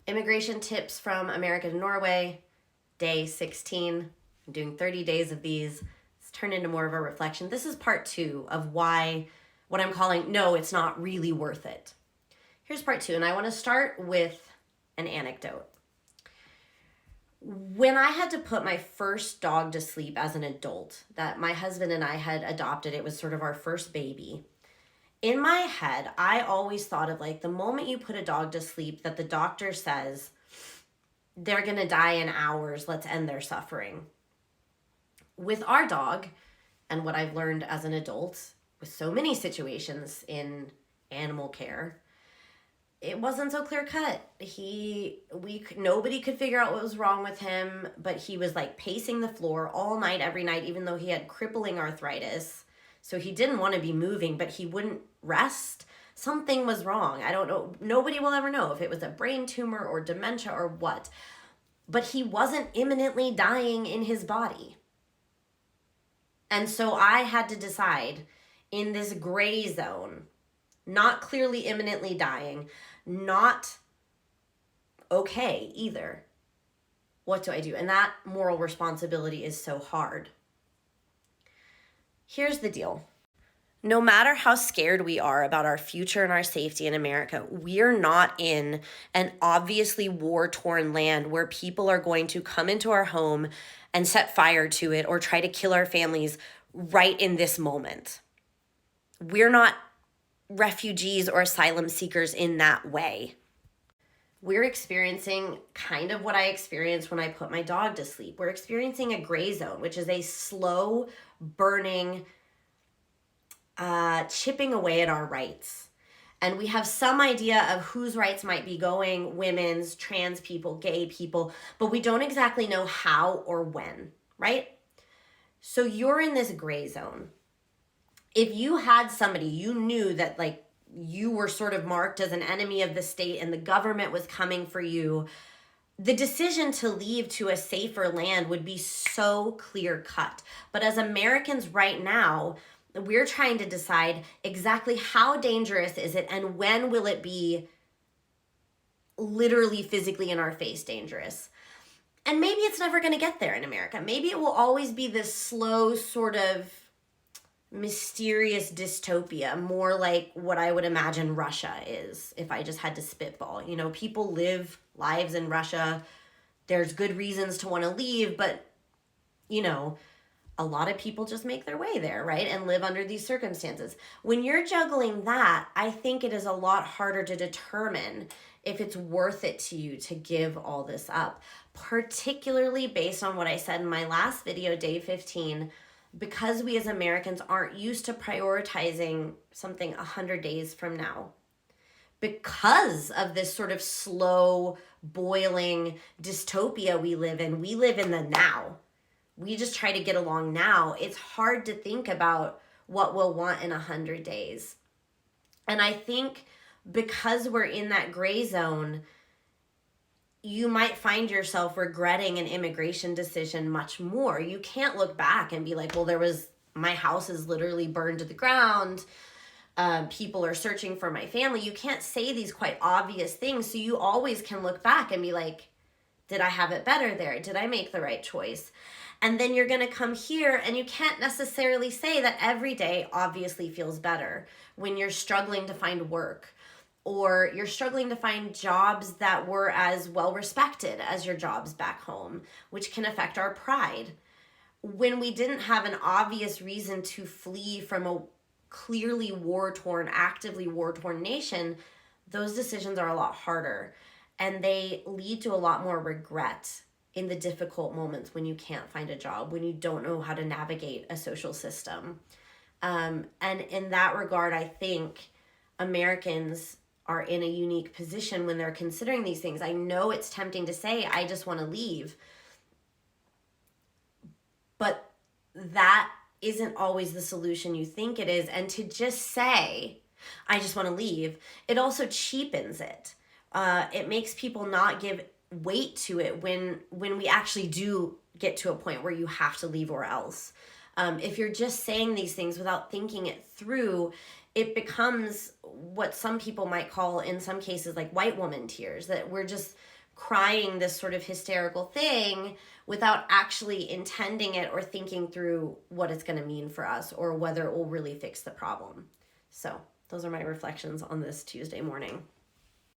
Immigration tips from America to Norway, day 16. I'm doing 30 days of these. It's turned into more of a reflection. This is part 2 of why, what I'm calling, no, it's not really worth it. Here's part 2, and I want to start with an anecdote. When I had to put my first dog to sleep as an adult, that my husband and I had adopted, it was sort of our first baby. In my head, I always thought of like the moment you put a dog to sleep that the doctor says, they're going to die in hours, let's end their suffering. With our dog, and what I've learned as an adult with so many situations in animal care, it wasn't so clear cut. Nobody could figure out what was wrong with him, but he was like pacing the floor all night, every night, even though he had crippling arthritis. So he didn't want to be moving, but he wouldn't rest. Something was wrong. I don't know. Nobody will ever know if it was a brain tumor or dementia or what. But he wasn't imminently dying in his body. And so I had to decide in this gray zone, not clearly imminently dying, not okay either. What do I do? And that moral responsibility is so hard. Here's the deal. No matter how scared we are about our future and our safety in America, we're not in an obviously war-torn land where people are going to come into our home and set fire to it or try to kill our families right in this moment. We're not refugees or asylum seekers in that way. We're experiencing kind of what I experienced when I put my dog to sleep. We're experiencing a gray zone, which is a slow burning, chipping away at our rights. And we have some idea of whose rights might be going, women's, trans people, gay people, but we don't exactly know how or when, right? So you're in this gray zone. If you had somebody you knew that like you were sort of marked as an enemy of the state and the government was coming for you, the decision to leave to a safer land would be so clear cut. But as Americans right now, we're trying to decide exactly how dangerous is it and when will it be literally physically in our face dangerous. And maybe it's never going to get there in America. Maybe it will always be this slow sort of mysterious dystopia, more like what I would imagine Russia is if I just had to spitball. You know, people live lives in Russia. There's good reasons to want to leave, but, you know, a lot of people just make their way there, right? And live under these circumstances. When you're juggling that, I think it is a lot harder to determine if it's worth it to you to give all this up, particularly based on what I said in my last video, day 15, because we as Americans aren't used to prioritizing something 100 days from now. Because of this sort of slow boiling dystopia we live in the now. We just try to get along now. It's hard to think about what we'll want in 100 days. And I think because we're in that gray zone, you might find yourself regretting an immigration decision much more. You can't look back and be like, well, my house is literally burned to the ground. People are searching for my family. You can't say these quite obvious things. So you always can look back and be like, did I have it better there? Did I make the right choice? And then you're going to come here and you can't necessarily say that every day obviously feels better when you're struggling to find work or you're struggling to find jobs that were as well respected as your jobs back home, which can affect our pride. When we didn't have an obvious reason to flee from a clearly war-torn, actively war-torn nation, those decisions are a lot harder and they lead to a lot more regret in the difficult moments when you can't find a job, when you don't know how to navigate a social system. And in that regard, I think Americans are in a unique position when they're considering these things. I know it's tempting to say, I just want to leave. But that isn't always the solution you think it is. And to just say, I just want to leave, it also cheapens it. It makes people not give weight to it when we actually do get to a point where you have to leave or else. If you're just saying these things without thinking it through, it becomes what some people might call, in some cases, like white woman tears, that we're crying this sort of hysterical thing without actually intending it or thinking through what it's going to mean for us or whether it will really fix the problem. So those are my reflections on this Tuesday morning.